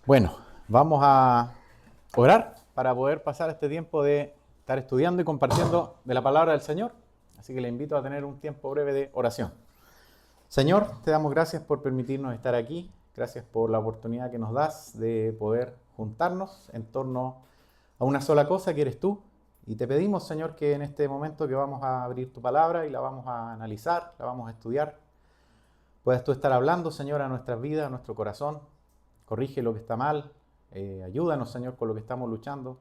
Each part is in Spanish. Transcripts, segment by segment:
Bueno, vamos a orar para poder pasar este tiempo de estar estudiando y compartiendo de la palabra del Señor. Así que le invito a tener un tiempo breve de oración. Señor, te damos gracias por permitirnos estar aquí. Gracias por la oportunidad que nos das de poder juntarnos en torno a una sola cosa que eres tú. Y te pedimos, Señor, que en este momento que vamos a abrir tu palabra y la vamos a analizar, la vamos a estudiar, puedas tú estar hablando, Señor, a nuestras vidas, a nuestro corazón. Corrige lo que está mal, ayúdanos, Señor, con lo que estamos luchando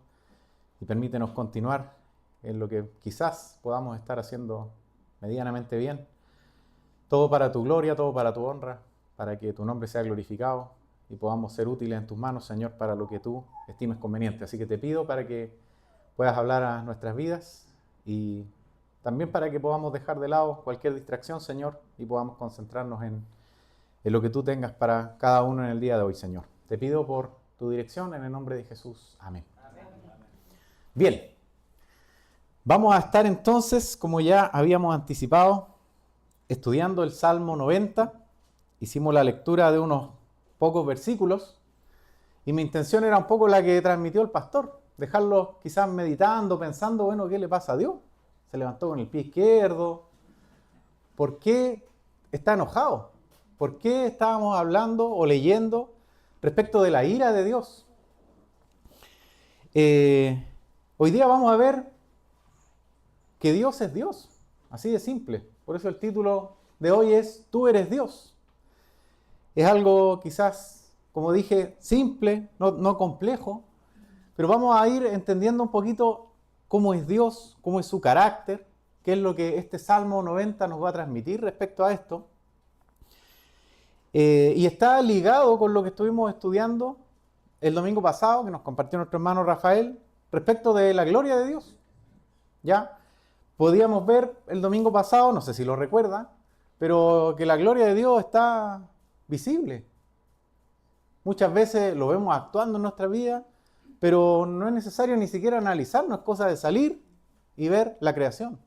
y permítenos continuar en lo que quizás podamos estar haciendo medianamente bien. Todo para tu gloria, todo para tu honra, para que tu nombre sea glorificado y podamos ser útiles en tus manos, Señor, para lo que tú estimes conveniente. Así que te pido para que puedas hablar a nuestras vidas y también para que podamos dejar de lado cualquier distracción, Señor, y podamos concentrarnos en lo que tú tengas para cada uno en el día de hoy, Señor. Te pido por tu dirección en el nombre de Jesús. Amén. Bien, vamos a estar entonces, como ya habíamos anticipado, estudiando el Salmo 90. Hicimos la lectura de unos pocos versículos y mi intención era un poco la que transmitió el pastor, dejarlo quizás meditando, pensando, bueno, ¿qué le pasa a Dios? Se levantó con el pie izquierdo. ¿Por qué está enojado? ¿Por qué estábamos hablando o leyendo respecto de la ira de Dios? Hoy día vamos a ver que Dios es Dios, así de simple. Por eso el título de hoy es Tú eres Dios. Es algo quizás, como dije, simple, no complejo, pero vamos a ir entendiendo un poquito cómo es Dios, cómo es su carácter, qué es lo que este Salmo 90 nos va a transmitir respecto a esto. Y está ligado con lo que estuvimos estudiando el domingo pasado, que nos compartió nuestro hermano Rafael, respecto de la gloria de Dios. ¿Ya? Podíamos ver el domingo pasado, no sé si lo recuerda, pero que la gloria de Dios está visible. Muchas veces lo vemos actuando en nuestra vida, pero no es necesario ni siquiera analizar, no es cosa de salir y ver la creación.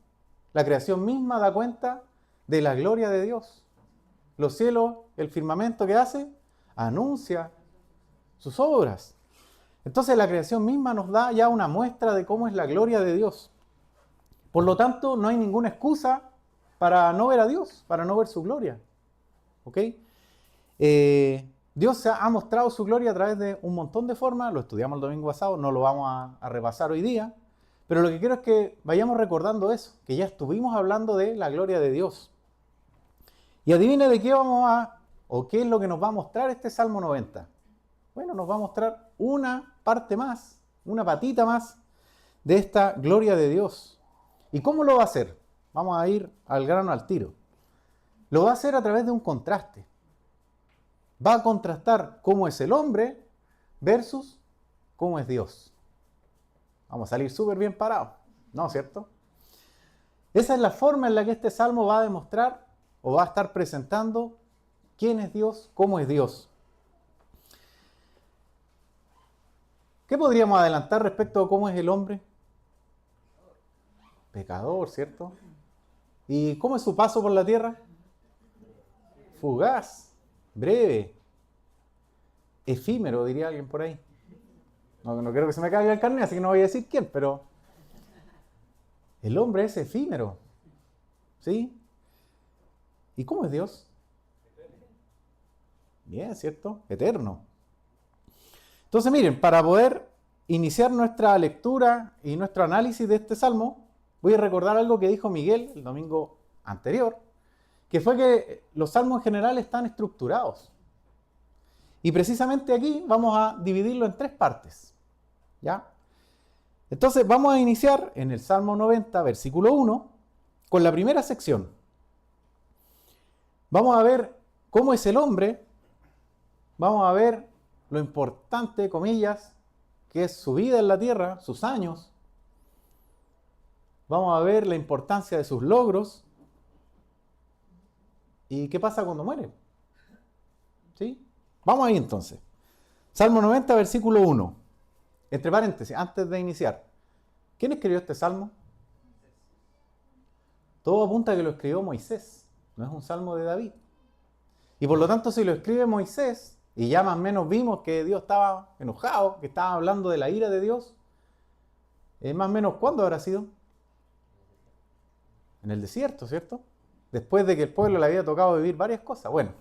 La creación misma da cuenta de la gloria de Dios. Los cielos, el firmamento que hace, anuncia sus obras. Entonces la creación misma nos da ya una muestra de cómo es la gloria de Dios. Por lo tanto, no hay ninguna excusa para no ver a Dios, para no ver su gloria. ¿Ok? Dios ha mostrado su gloria a través de un montón de formas, lo estudiamos el domingo pasado, no lo vamos a repasar hoy día, pero lo que quiero es que vayamos recordando eso, que ya estuvimos hablando de la gloria de Dios. Y adivine de qué o qué es lo que nos va a mostrar este Salmo 90. Bueno, nos va a mostrar una parte más, una patita más de esta gloria de Dios. ¿Y cómo lo va a hacer? Vamos a ir al grano al tiro. Lo va a hacer a través de un contraste. Va a contrastar cómo es el hombre versus cómo es Dios. Vamos a salir súper bien parados, ¿no es cierto? Esa es la forma en la que este salmo va a demostrar o va a estar presentando quién es Dios, cómo es Dios. ¿Qué podríamos adelantar respecto a cómo es el hombre? Pecador, ¿cierto? ¿Y cómo es su paso por la tierra? Fugaz, breve, efímero, diría alguien por ahí. No quiero que se me caiga el carnet, así que no voy a decir quién, pero el hombre es efímero. ¿Sí? ¿Y cómo es Dios? Bien, ¿cierto? Eterno. Entonces, miren, para poder iniciar nuestra lectura y nuestro análisis de este salmo, voy a recordar algo que dijo Miguel el domingo anterior, que fue que los salmos en general están estructurados. Y precisamente aquí vamos a dividirlo en tres partes. ¿Ya? Entonces vamos a iniciar en el Salmo 90, versículo 1, con la primera sección. Vamos a ver cómo es el hombre, vamos a ver lo importante, comillas, que es su vida en la tierra, sus años. Vamos a ver la importancia de sus logros y qué pasa cuando muere. ¿Sí? Vamos ahí entonces. Salmo 90, versículo 1. Entre paréntesis, antes de iniciar. ¿Quién escribió este salmo? Todo apunta a que lo escribió Moisés. No es un salmo de David. Y por lo tanto, si lo escribe Moisés, y ya más o menos vimos que Dios estaba enojado, que estaba hablando de la ira de Dios, más o menos ¿cuándo habrá sido? En el desierto, ¿cierto? Después de que el pueblo le había tocado vivir varias cosas. Bueno,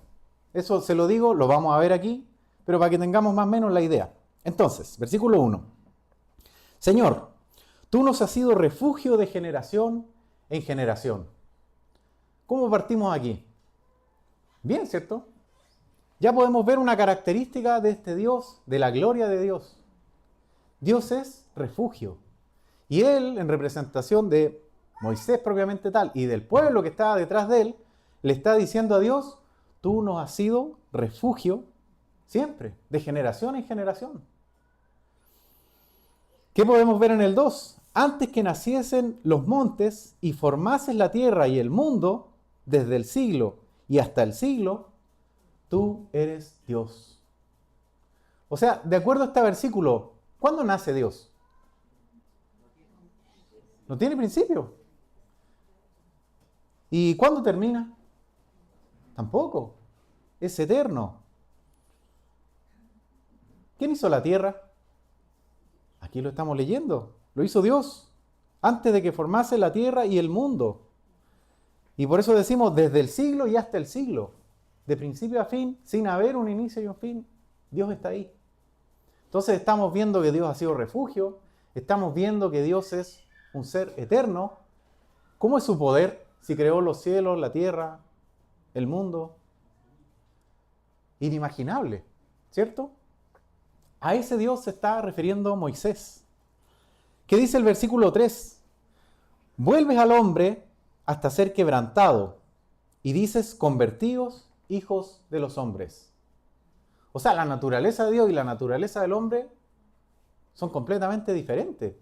eso se lo digo, lo vamos a ver aquí, pero para que tengamos más o menos la idea. Entonces, versículo 1. Señor, tú nos has sido refugio de generación en generación. ¿Cómo partimos aquí? Bien, ¿cierto? Ya podemos ver una característica de este Dios, de la gloria de Dios. Dios es refugio. Y Él, en representación de Moisés propiamente tal, y del pueblo que estaba detrás de Él, le está diciendo a Dios, tú nos has sido refugio siempre, de generación en generación. ¿Qué podemos ver en el 2? Antes que naciesen los montes y formases la tierra y el mundo, desde el siglo y hasta el siglo, tú eres Dios. O sea, de acuerdo a este versículo, ¿cuándo nace Dios? No tiene principio. ¿Y cuándo termina? Tampoco. Es eterno. ¿Quién hizo la tierra? Aquí lo estamos leyendo. Lo hizo Dios antes de que formase la tierra y el mundo. Y por eso decimos desde el siglo y hasta el siglo. De principio a fin, sin haber un inicio y un fin, Dios está ahí. Entonces estamos viendo que Dios ha sido refugio. Estamos viendo que Dios es un ser eterno. ¿Cómo es su poder si creó los cielos, la tierra, el mundo? Inimaginable, ¿cierto? A ese Dios se está refiriendo Moisés. ¿Qué dice el versículo 3? Vuelves al hombre hasta ser quebrantado y dices, convertíos, hijos de los hombres. O sea, la naturaleza de Dios y la naturaleza del hombre son completamente diferentes.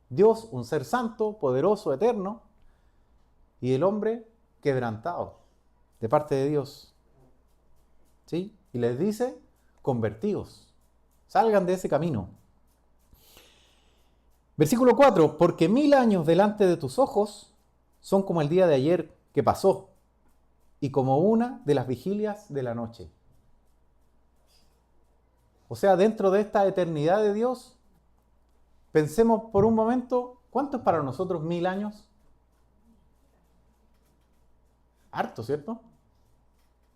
Dios, un ser santo, poderoso, eterno, y el hombre quebrantado de parte de Dios. ¿Sí? Y les dice, convertíos, salgan de ese camino. Versículo 4, porque 1000 años delante de tus ojos son como el día de ayer que pasó y como una de las vigilias de la noche. O sea, dentro de esta eternidad de Dios, pensemos por un momento, ¿cuánto es para nosotros 1000 años? Harto, ¿cierto?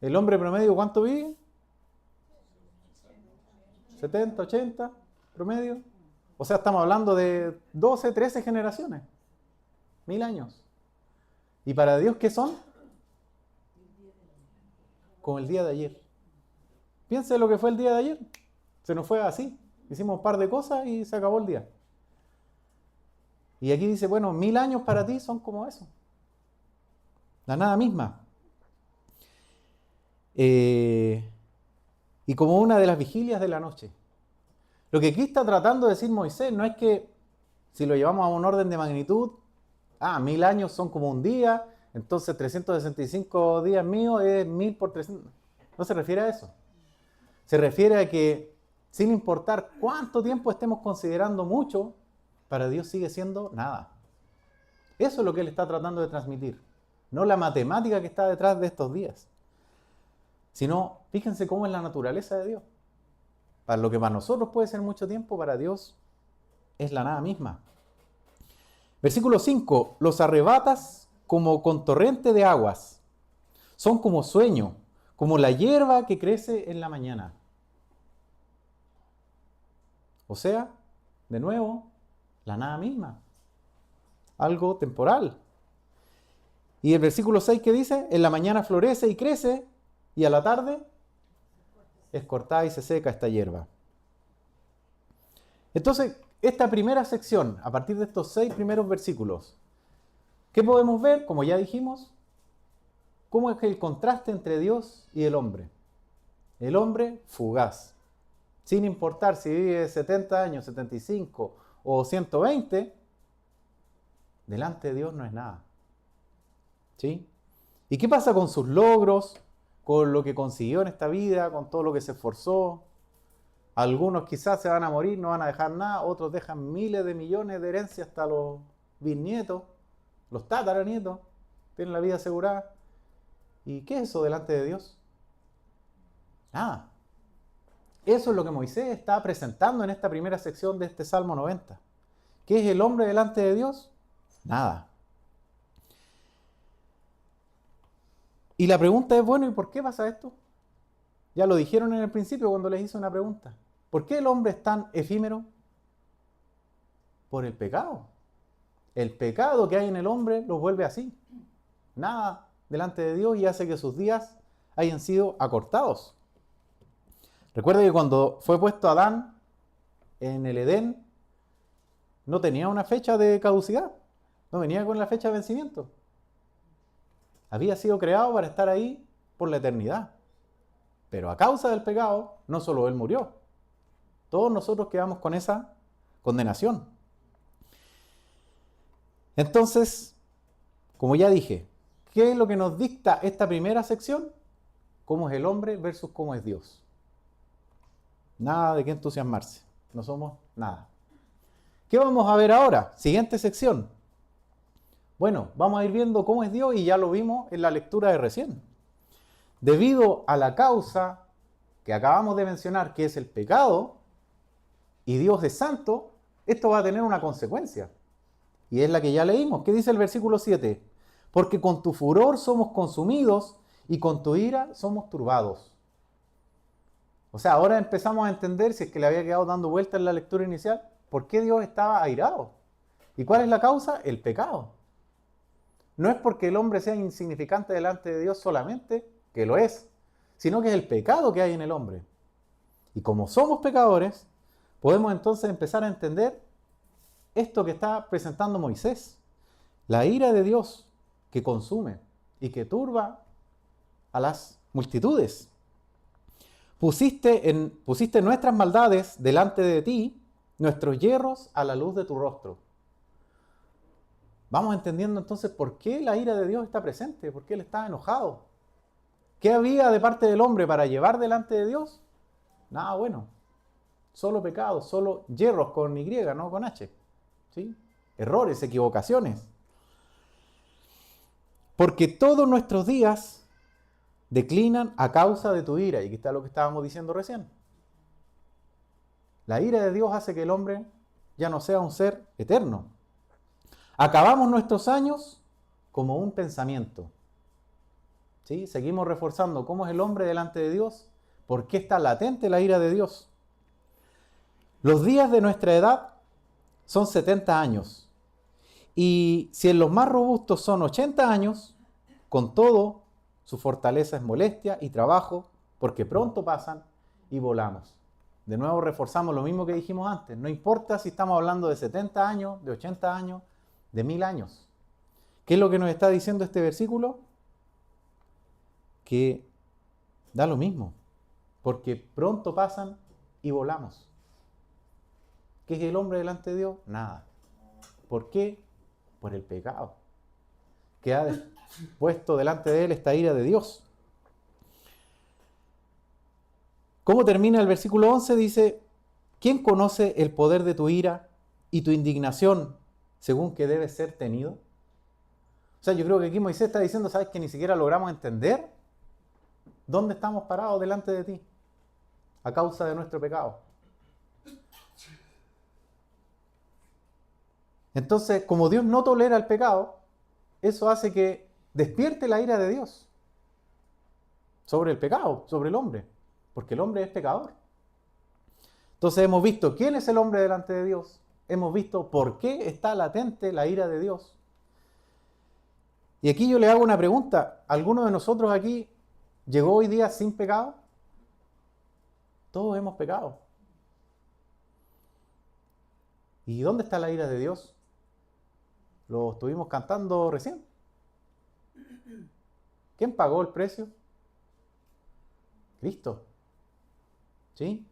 ¿El hombre promedio cuánto vive? 70, 80 promedio. O sea, estamos hablando de 12, 13 generaciones. 1000 años. ¿Y para Dios qué son? Como el día de ayer. Piense lo que fue el día de ayer. Se nos fue así. Hicimos un par de cosas y se acabó el día. Y aquí dice, bueno, 1000 años para ti son como eso. La nada misma. Y como una de las vigilias de la noche. Lo que aquí está tratando de decir Moisés no es que si lo llevamos a un orden de magnitud, 1000 años son como un día, entonces 365 días míos es 1000 por 300. No se refiere a eso. Se refiere a que sin importar cuánto tiempo estemos considerando mucho, para Dios sigue siendo nada. Eso es lo que Él está tratando de transmitir. No la matemática que está detrás de estos días. Sino, fíjense cómo es la naturaleza de Dios. Para lo que para nosotros puede ser mucho tiempo, para Dios es la nada misma. Versículo 5. Los arrebatas como con torrente de aguas. Son como sueño, como la hierba que crece en la mañana. O sea, de nuevo, la nada misma. Algo temporal. Y el versículo 6 que dice, en la mañana florece y crece, y a la tarde es cortada y se seca esta hierba. Entonces, esta primera sección, a partir de estos 6 primeros versículos, ¿qué podemos ver? Como ya dijimos, ¿cómo es el contraste entre Dios y el hombre? El hombre fugaz, sin importar si vive 70 años, 75 o 120, delante de Dios no es nada. ¿Sí? ¿Y qué pasa con sus logros, con lo que consiguió en esta vida, con todo lo que se esforzó? Algunos quizás se van a morir, no van a dejar nada, otros dejan miles de millones de herencia hasta los bisnietos, los tataranietos, tienen la vida asegurada. ¿Y qué es eso delante de Dios? Nada. Eso es lo que Moisés está presentando en esta primera sección de este Salmo 90. ¿Qué es el hombre delante de Dios? Nada. Y la pregunta es, bueno, ¿y por qué pasa esto? Ya lo dijeron en el principio cuando les hice una pregunta. ¿Por qué el hombre es tan efímero? Por el pecado. El pecado que hay en el hombre los vuelve así. Nada delante de Dios y hace que sus días hayan sido acortados. Recuerda que cuando fue puesto Adán en el Edén, no tenía una fecha de caducidad. No venía con la fecha de vencimiento. Había sido creado para estar ahí por la eternidad. Pero a causa del pecado, no solo él murió. Todos nosotros quedamos con esa condenación. Entonces, como ya dije, ¿qué es lo que nos dicta esta primera sección? ¿Cómo es el hombre versus cómo es Dios? Nada de qué entusiasmarse. No somos nada. ¿Qué vamos a ver ahora? Siguiente sección. Bueno, vamos a ir viendo cómo es Dios y ya lo vimos en la lectura de recién. Debido a la causa que acabamos de mencionar, que es el pecado, y Dios es santo, esto va a tener una consecuencia. Y es la que ya leímos. ¿Qué dice el versículo 7? Porque con tu furor somos consumidos y con tu ira somos turbados. O sea, ahora empezamos a entender, si es que le había quedado dando vuelta en la lectura inicial, por qué Dios estaba airado. ¿Y cuál es la causa? El pecado. No es porque el hombre sea insignificante delante de Dios solamente, que lo es, sino que es el pecado que hay en el hombre. Y como somos pecadores, podemos entonces empezar a entender esto que está presentando Moisés. La ira de Dios que consume y que turba a las multitudes. Pusiste nuestras maldades delante de ti, nuestros yerros a la luz de tu rostro. Vamos entendiendo entonces por qué la ira de Dios está presente, por qué Él está enojado. ¿Qué había de parte del hombre para llevar delante de Dios? Nada bueno. Solo pecados, solo yerros con Y, no con H. ¿Sí? Errores, equivocaciones. Porque todos nuestros días declinan a causa de tu ira. Y aquí está lo que estábamos diciendo recién. La ira de Dios hace que el hombre ya no sea un ser eterno. Acabamos nuestros años como un pensamiento. ¿Sí? Seguimos reforzando cómo es el hombre delante de Dios, por qué está latente la ira de Dios. Los días de nuestra edad son 70 años. Y si en los más robustos son 80 años, con todo, su fortaleza es molestia y trabajo, porque pronto pasan y volamos. De nuevo reforzamos lo mismo que dijimos antes. No importa si estamos hablando de 70 años, de 80 años, de 1000 años. ¿Qué es lo que nos está diciendo este versículo? Que da lo mismo, porque pronto pasan y volamos. ¿Qué es el hombre delante de Dios? Nada. ¿Por qué? Por el pecado, que ha puesto delante de él esta ira de Dios. ¿Cómo termina el versículo 11? Dice, ¿quién conoce el poder de tu ira y tu indignación según que debe ser tenido? O sea, yo creo que aquí Moisés está diciendo, ¿sabes? Que ni siquiera logramos entender dónde estamos parados delante de ti a causa de nuestro pecado. Entonces, como Dios no tolera el pecado, eso hace que despierte la ira de Dios sobre el pecado, sobre el hombre, porque el hombre es pecador. Entonces hemos visto quién es el hombre delante de Dios, hemos visto por qué está latente la ira de Dios. Y aquí yo le hago una pregunta, ¿alguno de nosotros aquí llegó hoy día sin pecado? Todos hemos pecado. ¿Y dónde está la ira de Dios? Lo estuvimos cantando recién. ¿Quién pagó el precio? Cristo. ¿Sí?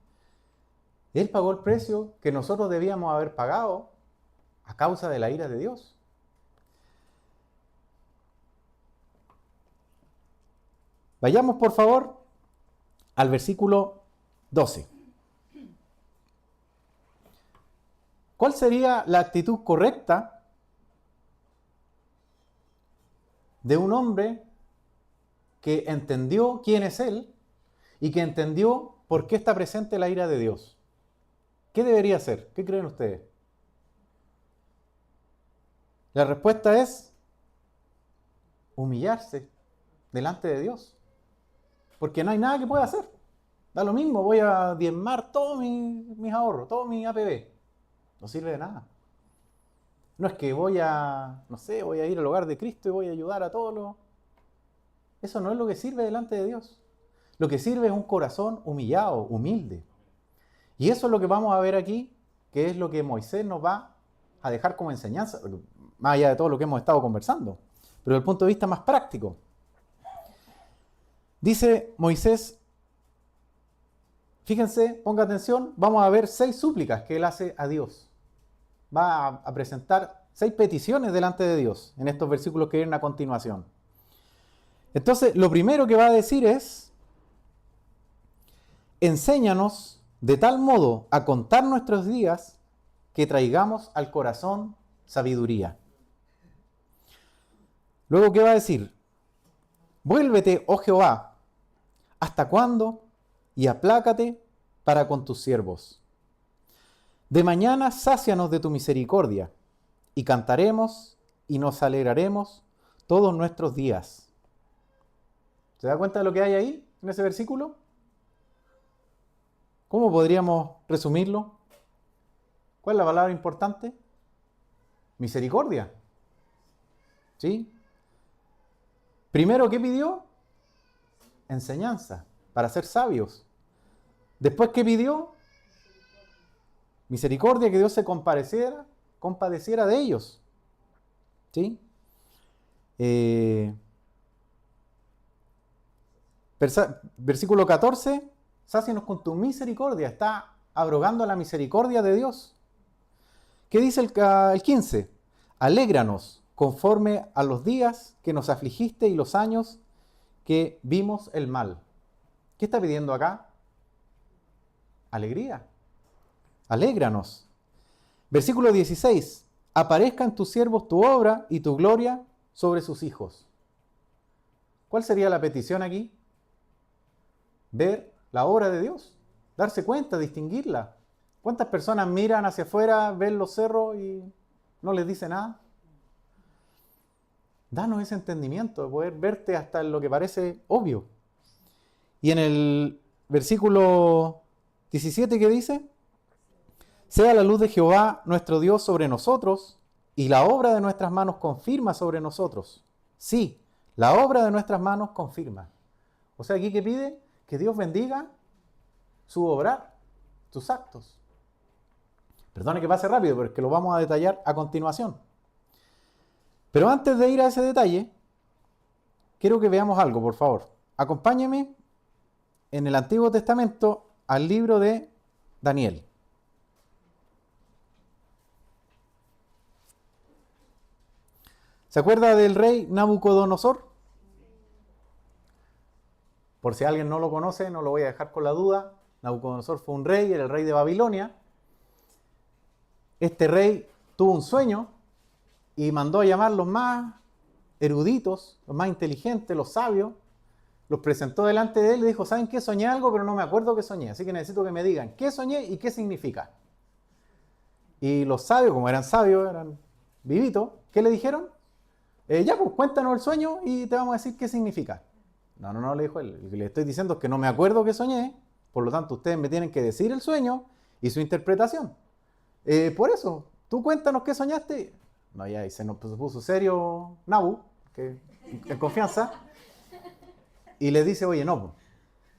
Él pagó el precio que nosotros debíamos haber pagado a causa de la ira de Dios. Vayamos por favor al versículo 12. ¿Cuál sería la actitud correcta de un hombre que entendió quién es Él y que entendió ¿por qué está presente la ira de Dios? ¿Qué debería hacer? ¿Qué creen ustedes? La respuesta es humillarse delante de Dios. Porque no hay nada que pueda hacer. Da lo mismo, voy a diezmar todos mis ahorros, todo mi APB. No sirve de nada. No es que voy a ir al hogar de Cristo y voy a ayudar a todos los... Eso no es lo que sirve delante de Dios. Lo que sirve es un corazón humillado, humilde. Y eso es lo que vamos a ver aquí, que es lo que Moisés nos va a dejar como enseñanza, más allá de todo lo que hemos estado conversando, pero desde el punto de vista más práctico. Dice Moisés, fíjense, ponga atención, vamos a ver 6 súplicas que él hace a Dios. Va a presentar 6 peticiones delante de Dios en estos versículos que vienen a continuación. Entonces, lo primero que va a decir es, enséñanos de tal modo a contar nuestros días que traigamos al corazón sabiduría. Luego, ¿qué va a decir? Vuélvete, oh Jehová, ¿hasta cuándo? Y aplácate para con tus siervos. De mañana sácianos de tu misericordia, y cantaremos y nos alegraremos todos nuestros días. ¿Se da cuenta de lo que hay ahí, en ese versículo? ¿Cómo podríamos resumirlo? ¿Cuál es la palabra importante? Misericordia. ¿Sí? Primero, ¿qué pidió? Enseñanza, para ser sabios. Después, ¿qué pidió? Misericordia, que Dios se compadeciera de ellos. ¿Sí? Versículo 14, sácianos con tu misericordia, está abrogando la misericordia de Dios. ¿Qué dice el 15? Alégranos conforme a los días que nos afligiste y los años que vimos el mal. ¿Qué está pidiendo acá? Alegría. Alégranos. Versículo 16, aparezca en tus siervos tu obra y tu gloria sobre sus hijos. ¿Cuál sería la petición aquí? Ver la obra de Dios, darse cuenta, distinguirla. ¿Cuántas personas miran hacia afuera, ven los cerros y no les dice nada? Danos ese entendimiento de poder verte hasta en lo que parece obvio. Y en el versículo 17, ¿qué dice? Sea la luz de Jehová nuestro Dios sobre nosotros, y la obra de nuestras manos confirma sobre nosotros. Sí, la obra de nuestras manos confirma. O sea, aquí que pide que Dios bendiga su obrar, sus actos. Perdone que pase rápido, pero es que lo vamos a detallar a continuación. Pero antes de ir a ese detalle, quiero que veamos algo, por favor. Acompáñeme en el Antiguo Testamento al libro de Daniel. ¿Se acuerda del rey Nabucodonosor? Por si alguien no lo conoce, no lo voy a dejar con la duda. Nabucodonosor fue un rey, era el rey de Babilonia. Este rey tuvo un sueño y mandó a llamar los más eruditos, los más inteligentes, los sabios. Los presentó delante de él y dijo, ¿saben qué? Soñé algo, pero no me acuerdo qué soñé. Así que necesito que me digan qué soñé y qué significa. Y los sabios, como eran sabios, eran vivitos, ¿qué le dijeron? Ya, pues cuéntanos el sueño y te vamos a decir qué significa. No, le dijo él. Lo que le estoy diciendo es que no me acuerdo qué soñé, por lo tanto ustedes me tienen que decir el sueño y su interpretación. Por eso, tú cuéntanos qué soñaste. No, ya, y se nos puso serio Nabu, que en confianza, y le dice, oye, no, pues,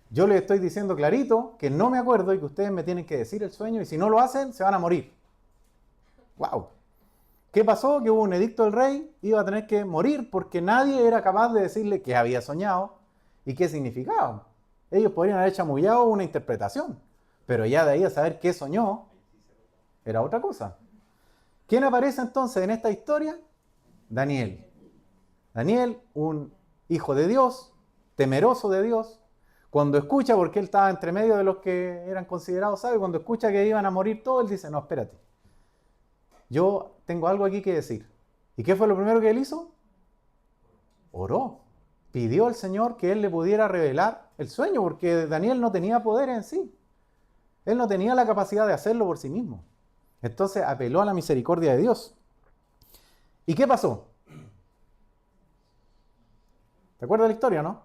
yo les estoy diciendo clarito que no me acuerdo y que ustedes me tienen que decir el sueño y si no lo hacen, se van a morir. ¡Wow! ¿Qué pasó? Que hubo un edicto del rey, iba a tener que morir porque nadie era capaz de decirle qué había soñado y qué significaba. Ellos podrían haber chamullado una interpretación, pero ya de ahí a saber qué soñó, era otra cosa. ¿Quién aparece entonces en esta historia? Daniel. Daniel, un hijo de Dios, temeroso de Dios, cuando escucha, porque él estaba entre medio de los que eran considerados sabios, cuando escucha que iban a morir todos, él dice, no, espérate. Yo tengo algo aquí que decir. ¿Y qué fue lo primero que él hizo? Oró. pidió al Señor que él le pudiera revelar el sueño, porque Daniel no tenía poder en sí. Él no tenía la capacidad de hacerlo por sí mismo. Entonces apeló a la misericordia de Dios. ¿Y qué pasó? ¿Te acuerdas de la historia, no?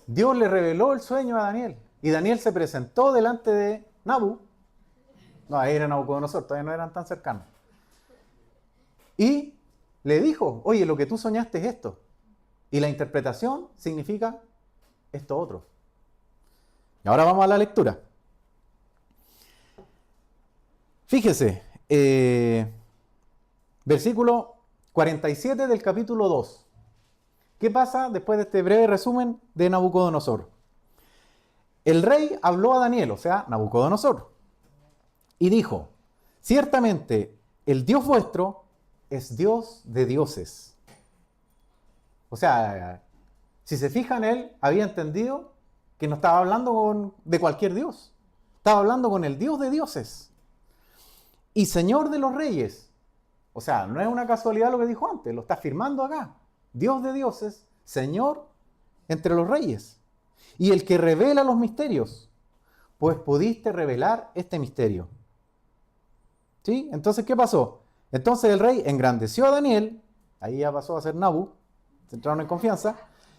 Dios le reveló el sueño a Daniel. Y Daniel se presentó delante de Nabu. No, ahí era Nabucodonosor, todavía no eran tan cercanos. Y le dijo, oye, lo que tú soñaste es esto. Y la interpretación significa esto otro. Y ahora vamos a la lectura. Fíjese, versículo 47 del capítulo 2. ¿Qué pasa después de este breve resumen de Nabucodonosor? El rey habló a Daniel, o sea, Nabucodonosor, y dijo, ciertamente el Dios vuestro es Dios de dioses. O sea, si se fijan, él había entendido que no estaba hablando de cualquier Dios. Estaba hablando con el Dios de dioses. Y Señor de los reyes. O sea, no es una casualidad lo que dijo antes, lo está afirmando acá. Dios de dioses, Señor entre los reyes. Y el que revela los misterios. Pues pudiste revelar este misterio. ¿Sí? Entonces, ¿qué pasó? Entonces el rey engrandeció a Daniel, ahí ya pasó a ser Nabu, se entraron en confianza,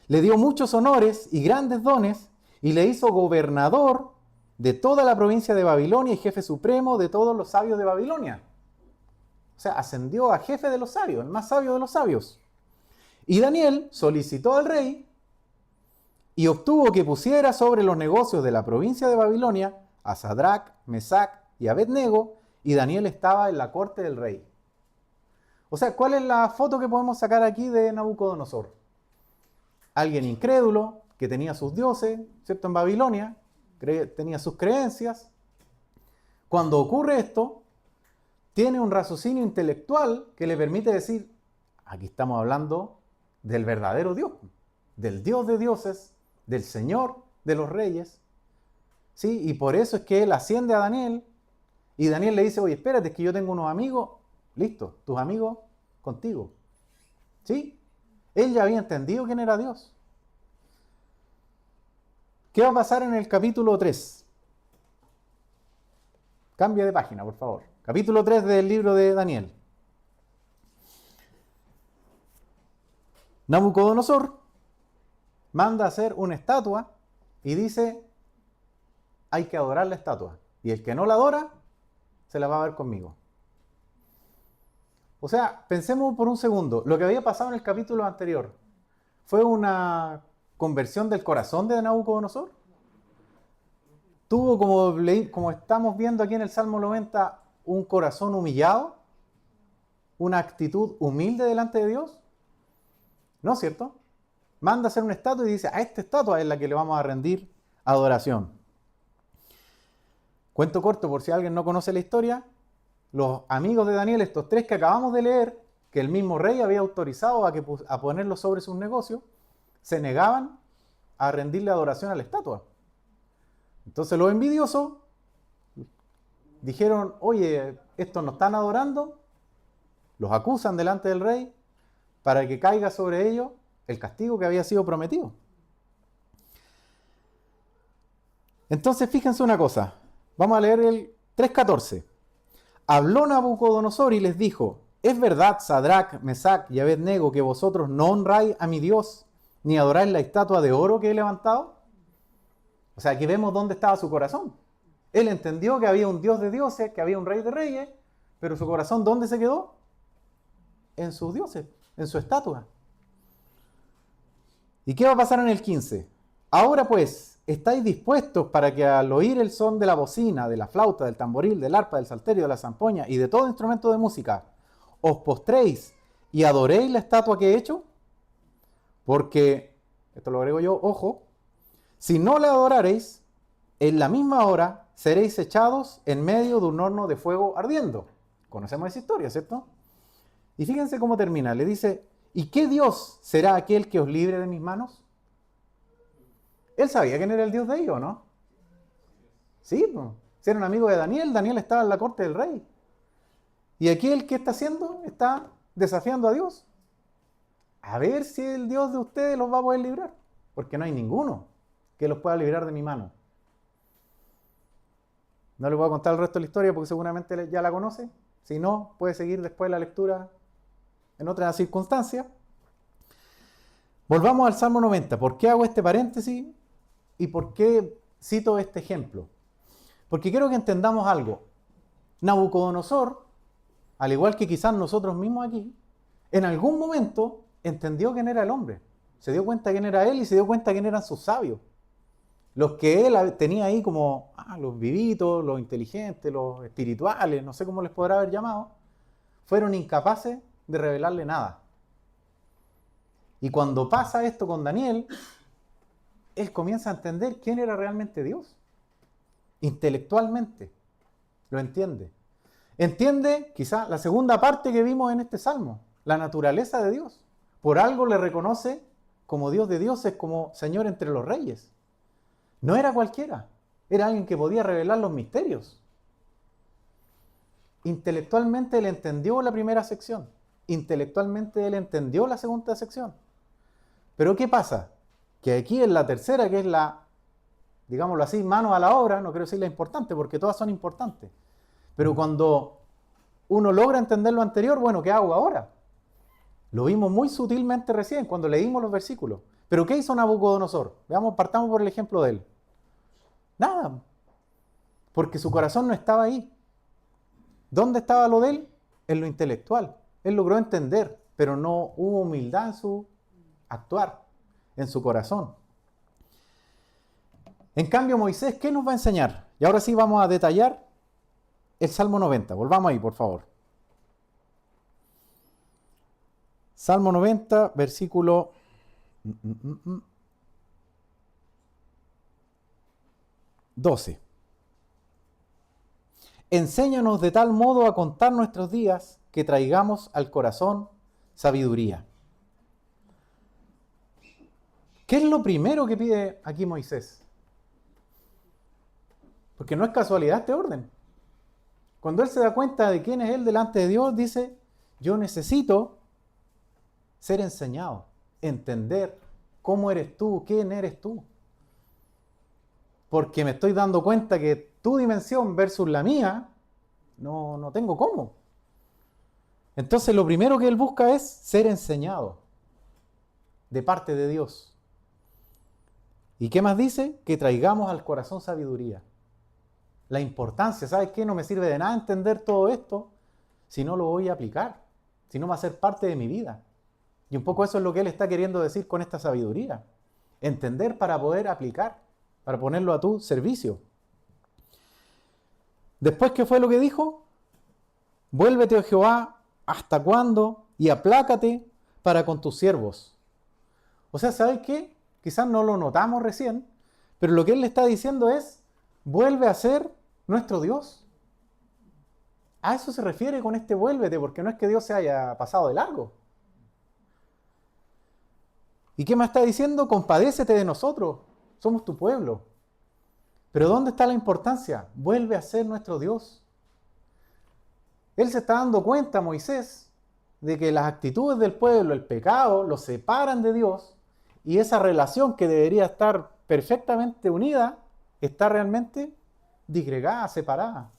le dio muchos honores y grandes dones, y le hizo gobernador de toda la provincia de Babilonia y jefe supremo de todos los sabios de Babilonia. O sea, ascendió a jefe de los sabios, el más sabio de los sabios. Y Daniel solicitó al rey y obtuvo que pusiera sobre los negocios de la provincia de Babilonia a Sadrac, Mesac y Abednego, y Daniel estaba en la corte del rey. O sea, ¿cuál es la foto que podemos sacar aquí de Nabucodonosor? Alguien incrédulo, que tenía sus dioses, ¿cierto? En Babilonia, tenía sus creencias. Cuando ocurre esto, tiene un raciocinio intelectual que le permite decir, aquí estamos hablando del verdadero Dios, del Dios de dioses, del Señor de los reyes, ¿sí? Y por eso es que él asciende a Daniel, y Daniel le dice, oye, espérate, es que yo tengo unos amigos, listo, tus amigos contigo, ¿sí? Él ya había entendido quién era Dios. ¿Qué va a pasar en el capítulo 3? Cambia de página, por favor. Capítulo 3 del libro de Daniel. Nabucodonosor manda a hacer una estatua y dice, hay que adorar la estatua. Y el que no la adora, se la va a ver conmigo. O sea, pensemos por un segundo, lo que había pasado en el capítulo anterior, ¿fue una conversión del corazón de Nabucodonosor? ¿Tuvo, como estamos viendo aquí en el Salmo 90, un corazón humillado? ¿Una actitud humilde delante de Dios? ¿No es cierto? Manda a hacer una estatua y dice, a esta estatua es la que le vamos a rendir adoración. Cuento corto, por si alguien no conoce la historia, los amigos de Daniel, estos tres que acabamos de leer, que el mismo rey había autorizado a ponerlos sobre sus negocios, se negaban a rendirle adoración a la estatua. Entonces los envidiosos dijeron, oye, estos nos están adorando, los acusan delante del rey para que caiga sobre ellos el castigo que había sido prometido. Entonces fíjense una cosa, vamos a leer el 3.14. Habló Nabucodonosor y les dijo, ¿es verdad, Sadrac, Mesac y Abednego, que vosotros no honráis a mi Dios, ni adoráis la estatua de oro que he levantado? O sea, aquí vemos dónde estaba su corazón. Él entendió que había un Dios de dioses, que había un rey de reyes, pero su corazón, ¿dónde se quedó? En sus dioses, en su estatua. ¿Y qué va a pasar en el 15? Ahora pues, ¿estáis dispuestos para que al oír el son de la bocina, de la flauta, del tamboril, del arpa, del salterio, de la zampoña y de todo instrumento de música, os postréis y adoréis la estatua que he hecho? Porque, esto lo agrego yo, ojo, si no la adorareis, en la misma hora seréis echados en medio de un horno de fuego ardiendo. Conocemos esa historia, ¿cierto? Y fíjense cómo termina. Le dice, ¿y qué Dios será aquel que os libre de mis manos? Él sabía quién era el Dios de ellos, ¿no? Sí, pues. Si eran amigos de Daniel, Daniel estaba en la corte del rey. Y aquí el que está haciendo, está desafiando a Dios. a ver si el Dios de ustedes los va a poder librar, porque no hay ninguno que los pueda librar de mi mano. No les voy a contar el resto de la historia porque seguramente ya la conoce. Si no, puede seguir después la lectura en otras circunstancias. Volvamos al Salmo 90. ¿Por qué hago este paréntesis y por qué cito este ejemplo? Porque quiero que entendamos algo. Nabucodonosor, al igual que quizás nosotros mismos aquí, en algún momento entendió quién era el hombre. Se dio cuenta quién era él y se dio cuenta quién eran sus sabios. Los que él tenía ahí como los vivitos, los inteligentes, los espirituales, no sé cómo les podrá haber llamado, fueron incapaces de revelarle nada. Y cuando pasa esto con Daniel, él comienza a entender quién era realmente Dios. Intelectualmente. Lo entiende. Entiende quizá la segunda parte que vimos en este salmo, la naturaleza de Dios. Por algo le reconoce como Dios de dioses, como Señor entre los reyes. No era cualquiera, era alguien que podía revelar los misterios. Intelectualmente él entendió la primera sección, intelectualmente él entendió la segunda sección. Pero ¿qué pasa? Que aquí en la tercera, que es la, digámoslo así, mano a la obra, no quiero decir la importante, porque todas son importantes. Pero cuando uno logra entender lo anterior, bueno, ¿qué hago ahora? Lo vimos muy sutilmente recién, cuando leímos los versículos. ¿Pero qué hizo Nabucodonosor? Veamos, partamos por el ejemplo de él. Nada, porque su corazón no estaba ahí. ¿Dónde estaba lo de él? En lo intelectual. Él logró entender, pero no hubo humildad en su actuar, en su corazón. En cambio, Moisés, ¿qué nos va a enseñar? Y ahora sí vamos a detallar el Salmo 90. Volvamos ahí, por favor. Salmo 90, versículo 12. Enséñanos de tal modo a contar nuestros días que traigamos al corazón sabiduría. ¿Qué es lo primero que pide aquí Moisés? Porque no es casualidad este orden. Cuando él se da cuenta de quién es él delante de Dios, dice, yo necesito ser enseñado, entender cómo eres tú, quién eres tú. Porque me estoy dando cuenta que tu dimensión versus la mía, no tengo cómo. Entonces lo primero que él busca es ser enseñado de parte de Dios. ¿Y qué más dice? Que traigamos al corazón sabiduría. La importancia, ¿sabes qué? No me sirve de nada entender todo esto si no lo voy a aplicar, si no va a ser parte de mi vida. Y un poco eso es lo que él está queriendo decir con esta sabiduría. Entender para poder aplicar, para ponerlo a tu servicio. Después, ¿qué fue lo que dijo? Vuélvete, oh Jehová, ¿hasta cuándo? Y aplácate para con tus siervos. O sea, ¿sabes qué? Quizás no lo notamos recién, pero lo que él le está diciendo es, vuelve a ser nuestro Dios. A eso se refiere con este vuélvete, porque no es que Dios se haya pasado de largo. ¿Y qué más está diciendo? Compadécete de nosotros, somos tu pueblo. Pero ¿dónde está la importancia? Vuelve a ser nuestro Dios. Él se está dando cuenta, Moisés, de que las actitudes del pueblo, el pecado, los separan de Dios, y esa relación que debería estar perfectamente unida, está realmente disgregada, separada.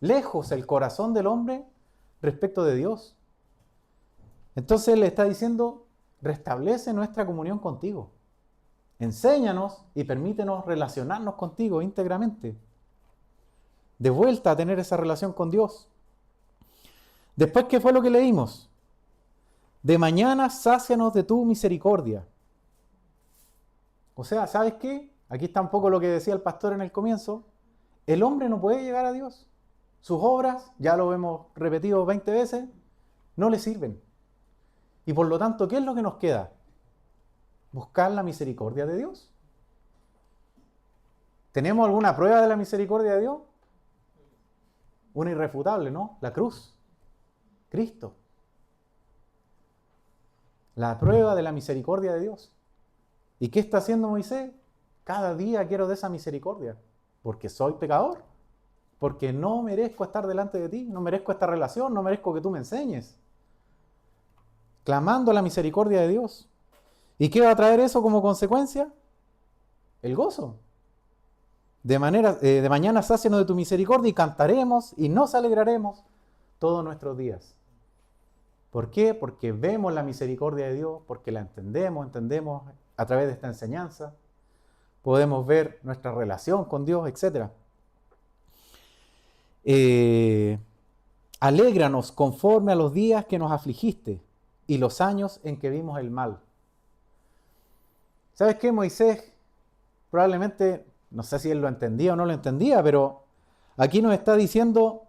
Lejos el corazón del hombre respecto de Dios. Entonces él le está diciendo, restablece nuestra comunión contigo. Enséñanos y permítenos relacionarnos contigo íntegramente. De vuelta a tener esa relación con Dios. Después, ¿qué fue lo que leímos? De mañana sácianos de tu misericordia. O sea, ¿sabes qué? Aquí está un poco lo que decía el pastor en el comienzo. El hombre no puede llegar a Dios. Sus obras, ya lo hemos repetido 20 veces, no le sirven. Y por lo tanto, ¿qué es lo que nos queda? Buscar la misericordia de Dios. ¿Tenemos alguna prueba de la misericordia de Dios? Una irrefutable, ¿no? La cruz. Cristo. La prueba de la misericordia de Dios. ¿Y qué está haciendo Moisés? Cada día quiero de esa misericordia. Porque soy pecador. Porque no merezco estar delante de ti. No merezco esta relación. No merezco que tú me enseñes. clamando la misericordia de Dios. ¿Y qué va a traer eso como consecuencia? El gozo. De mañana sácianos de tu misericordia y cantaremos y nos alegraremos todos nuestros días. ¿Por qué? Porque vemos la misericordia de Dios, porque la entendemos a través de esta enseñanza. Podemos ver nuestra relación con Dios, etc. Alégranos conforme a los días que nos afligiste y los años en que vimos el mal. ¿Sabes qué? Moisés probablemente, no sé si él lo entendía o no lo entendía, pero aquí nos está diciendo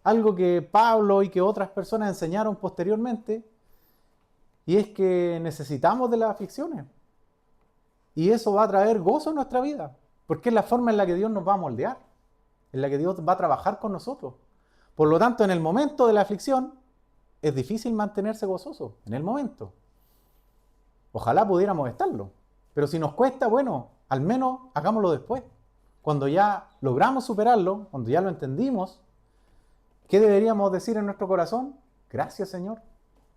algo que Pablo y que otras personas enseñaron posteriormente, y es que necesitamos de las aflicciones. Y eso va a traer gozo en nuestra vida, porque es la forma en la que Dios nos va a moldear, en la que Dios va a trabajar con nosotros. Por lo tanto, en el momento de la aflicción, es difícil mantenerse gozoso, en el momento. Ojalá pudiéramos estarlo, pero si nos cuesta, bueno, al menos hagámoslo después. Cuando ya logramos superarlo, cuando ya lo entendimos, ¿qué deberíamos decir en nuestro corazón? Gracias, Señor,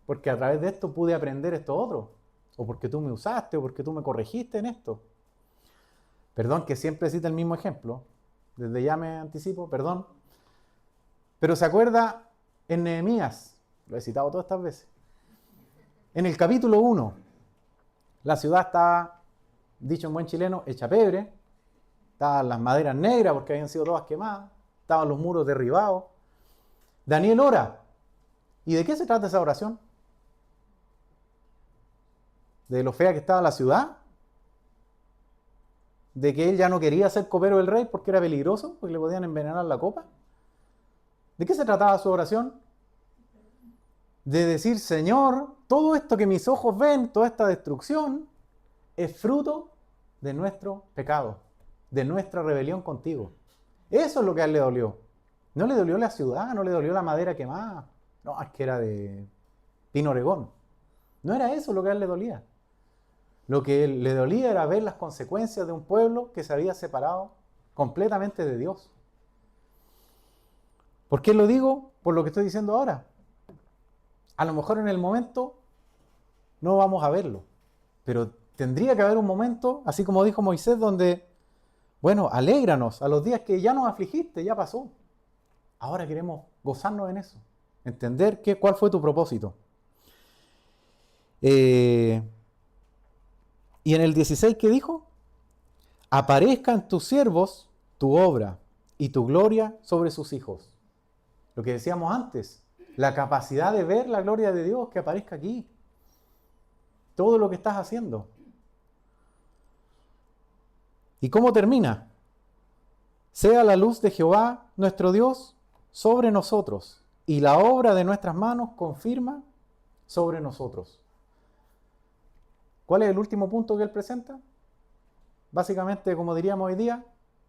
porque a través de esto pude aprender esto otro, o porque tú me usaste, o porque tú me corregiste en esto. Perdón que siempre cita el mismo ejemplo, desde ya me anticipo, perdón. Pero se acuerda en Nehemías, lo he citado todas estas veces, en el capítulo 1, la ciudad estaba, dicho en buen chileno, hecha pebre, estaban las maderas negras porque habían sido todas quemadas, estaban los muros derribados. Daniel ora. ¿Y de qué se trata esa oración? ¿De lo fea que estaba la ciudad? ¿De que él ya no quería ser copero del rey porque era peligroso, porque le podían envenenar la copa? ¿De qué se trataba su oración? De decir, Señor, todo esto que mis ojos ven, toda esta destrucción, es fruto de nuestro pecado, de nuestra rebelión contigo. Eso es lo que a él le dolió. No le dolió la ciudad, no le dolió la madera quemada. No, es que era de pino oregón. No era eso lo que a él le dolía. Lo que le dolía era ver las consecuencias de un pueblo que se había separado completamente de Dios. ¿Por qué lo digo? Por lo que estoy diciendo ahora. A lo mejor en el momento no vamos a verlo, pero tendría que haber un momento, así como dijo Moisés, donde, bueno, alégranos a los días que ya nos afligiste, ya pasó. Ahora queremos gozarnos en eso, entender cuál fue tu propósito. Y en el 16, ¿qué dijo? Aparezca en tus siervos tu obra y tu gloria sobre sus hijos. Lo que decíamos antes, la capacidad de ver la gloria de Dios que aparezca aquí. Todo lo que estás haciendo. ¿Y cómo termina? Sea la luz de Jehová, nuestro Dios, sobre nosotros, y la obra de nuestras manos confirma sobre nosotros. ¿Cuál es el último punto que él presenta? Básicamente, como diríamos hoy día,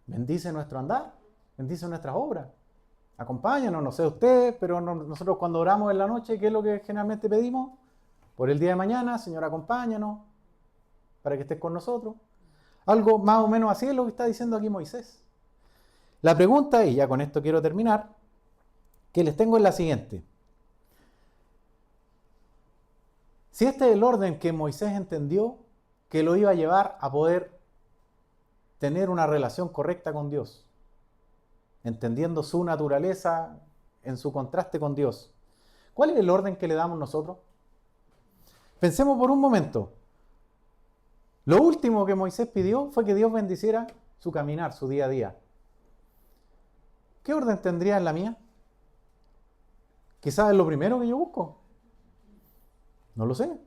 bendice nuestro andar, bendice nuestras obras. Acompáñanos, no sé usted, pero nosotros cuando oramos en la noche, ¿qué es lo que generalmente pedimos? Por el día de mañana, Señor, acompáñanos, para que estés con nosotros. Algo más o menos así es lo que está diciendo aquí Moisés. La pregunta, y ya con esto quiero terminar, que les tengo es la siguiente. Si este es el orden que Moisés entendió, que lo iba a llevar a poder tener una relación correcta con Dios, entendiendo su naturaleza en su contraste con Dios, ¿cuál es el orden que le damos nosotros? Pensemos por un momento. Lo último que Moisés pidió fue que Dios bendiciera su caminar, su día a día. ¿Qué orden tendría en la mía? Quizás es lo primero que yo busco. No lo sé.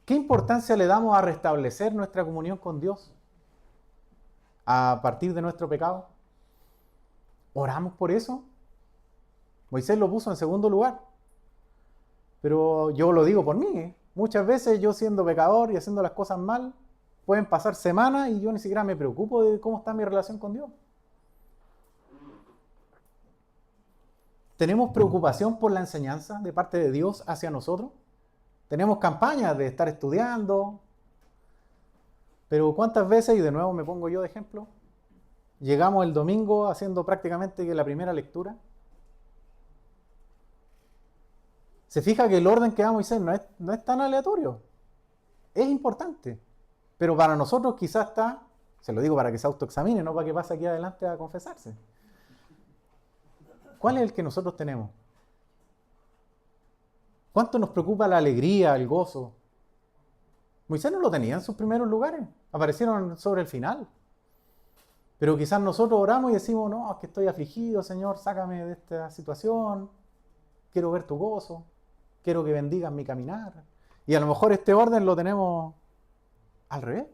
¿Qué importancia le damos a restablecer nuestra comunión con Dios a partir de nuestro pecado? ¿Oramos por eso? Moisés lo puso en segundo lugar. Pero yo lo digo por mí. Muchas veces yo siendo pecador y haciendo las cosas mal, pueden pasar semanas y yo ni siquiera me preocupo de cómo está mi relación con Dios. ¿Tenemos preocupación por la enseñanza de parte de Dios hacia nosotros? Tenemos campañas de estar estudiando, pero ¿cuántas veces, y de nuevo me pongo yo de ejemplo, llegamos el domingo haciendo prácticamente la primera lectura? Se fija que el orden que da Moisés no es tan aleatorio. Es importante. Pero para nosotros quizás está, se lo digo para que se autoexamine, no para que pase aquí adelante a confesarse. ¿Cuál es el que nosotros tenemos? ¿Cuánto nos preocupa la alegría, el gozo? Moisés no lo tenía en sus primeros lugares, aparecieron sobre el final. Pero quizás nosotros oramos y decimos, no, es que estoy afligido, Señor, sácame de esta situación, quiero ver tu gozo, quiero que bendigas mi caminar. Y a lo mejor este orden lo tenemos al revés.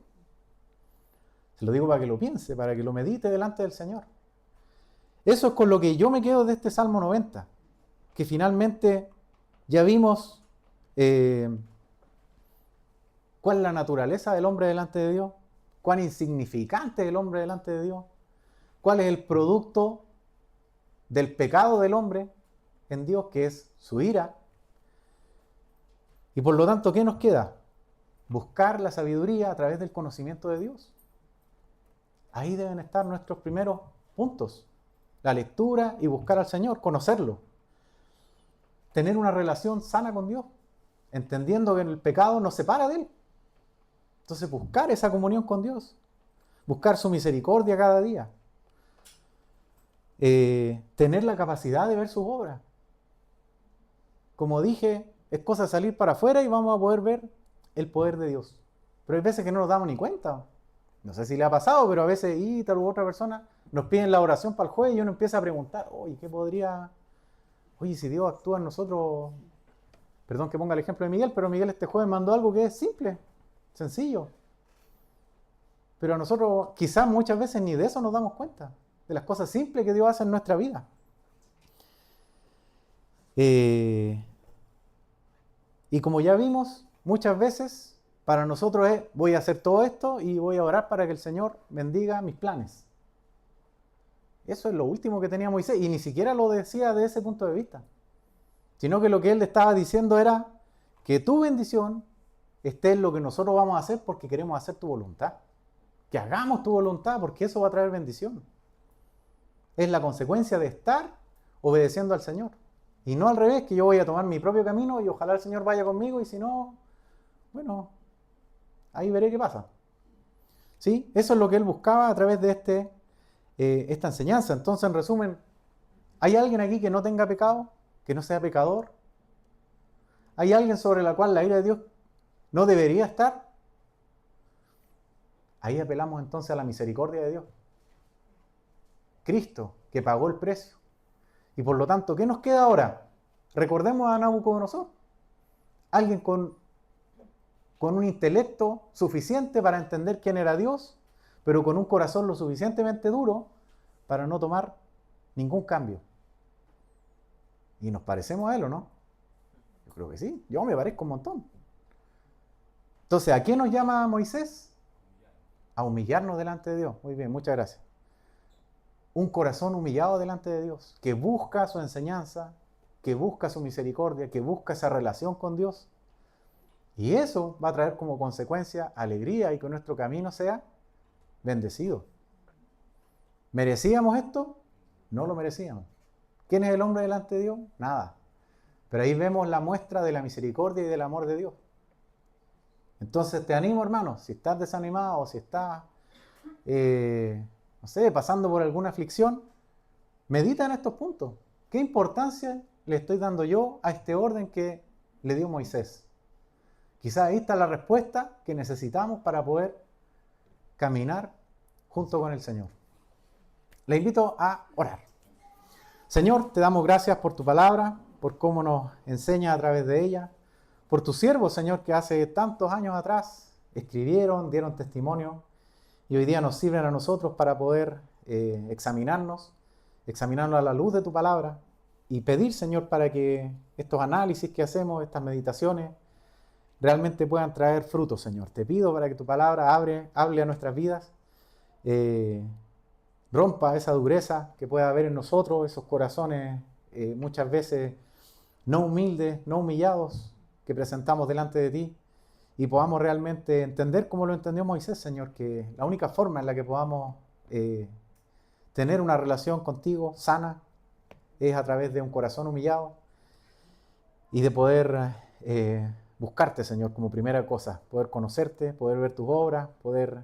Se lo digo para que lo piense, para que lo medite delante del Señor. Eso es con lo que yo me quedo de este Salmo 90, que finalmente ya vimos cuál es la naturaleza del hombre delante de Dios, cuán insignificante es el hombre delante de Dios, cuál es el producto del pecado del hombre en Dios, que es su ira. Y por lo tanto, ¿qué nos queda? Buscar la sabiduría a través del conocimiento de Dios. Ahí deben estar nuestros primeros puntos. La lectura y buscar al Señor, conocerlo. Tener una relación sana con Dios, entendiendo que el pecado nos separa de Él. Entonces buscar esa comunión con Dios, buscar su misericordia cada día, tener la capacidad de ver sus obras. Como dije, es cosa de salir para afuera y vamos a poder ver el poder de Dios. Pero hay veces que no nos damos ni cuenta. No sé si le ha pasado, pero a veces tal u otra persona nos piden la oración para el jueves y uno empieza a preguntar, oye, ¿qué podría? Oye, si Dios actúa en nosotros, perdón que ponga el ejemplo de Miguel, pero Miguel este jueves mandó algo que es simple, sencillo. Pero a nosotros quizás muchas veces ni de eso nos damos cuenta, de las cosas simples que Dios hace en nuestra vida. Y como ya vimos, muchas veces para nosotros es, voy a hacer todo esto y voy a orar para que el Señor bendiga mis planes. Eso es lo último que tenía Moisés, y ni siquiera lo decía de ese punto de vista, sino que lo que él le estaba diciendo era que tu bendición esté en lo que nosotros vamos a hacer porque queremos hacer tu voluntad. Que hagamos tu voluntad porque eso va a traer bendición. Es la consecuencia de estar obedeciendo al Señor. Y no al revés, que yo voy a tomar mi propio camino y ojalá el Señor vaya conmigo y si no, bueno, ahí veré qué pasa. ¿Sí? Eso es lo que él buscaba a través de esta enseñanza. Entonces, en resumen, ¿hay alguien aquí que no tenga pecado? ¿Que no sea pecador? ¿Hay alguien sobre la cual la ira de Dios no debería estar? Ahí apelamos entonces a la misericordia de Dios. Cristo, que pagó el precio. Y por lo tanto, ¿qué nos queda ahora? Recordemos a Nabucodonosor. Alguien con un intelecto suficiente para entender quién era Dios, pero con un corazón lo suficientemente duro para no tomar ningún cambio. ¿Y nos parecemos a él o no? Yo creo que sí. Yo me parezco un montón. Entonces, ¿a qué nos llama Moisés? A humillarnos delante de Dios. Muy bien, muchas gracias. Un corazón humillado delante de Dios, que busca su enseñanza, que busca su misericordia, que busca esa relación con Dios. Y eso va a traer como consecuencia alegría y que nuestro camino sea bendecido. ¿Merecíamos esto? No lo merecíamos. ¿Quién es el hombre delante de Dios? Nada. Pero ahí vemos la muestra de la misericordia y del amor de Dios. Entonces te animo, hermano, si estás desanimado, si estás, no sé, pasando por alguna aflicción, medita en estos puntos. ¿Qué importancia le estoy dando yo a este orden que le dio Moisés? Quizás ahí está la respuesta que necesitamos para poder caminar junto con el Señor. Le invito a orar. Señor, te damos gracias por tu palabra, por cómo nos enseña a través de ella, por tus siervos, Señor, que hace tantos años atrás escribieron, dieron testimonio y hoy día nos sirven a nosotros para poder examinarnos a la luz de tu palabra y pedir, Señor, para que estos análisis que hacemos, estas meditaciones, realmente puedan traer frutos, Señor. Te pido para que tu palabra hable a nuestras vidas, rompa esa dureza que pueda haber en nosotros, esos corazones muchas veces no humildes, no humillados, que presentamos delante de ti y podamos realmente entender como lo entendió Moisés, Señor, que la única forma en la que podamos tener una relación contigo sana es a través de un corazón humillado y de poder buscarte, Señor, como primera cosa, poder conocerte, poder ver tus obras, poder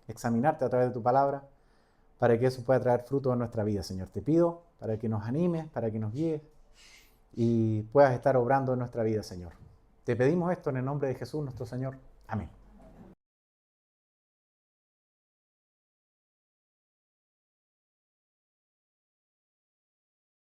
examinarte a través de tu palabra, para que eso pueda traer fruto en nuestra vida, Señor. Te pido para que nos animes, para que nos guíes y puedas estar obrando en nuestra vida, Señor. Te pedimos esto en el nombre de Jesús, nuestro Señor. Amén.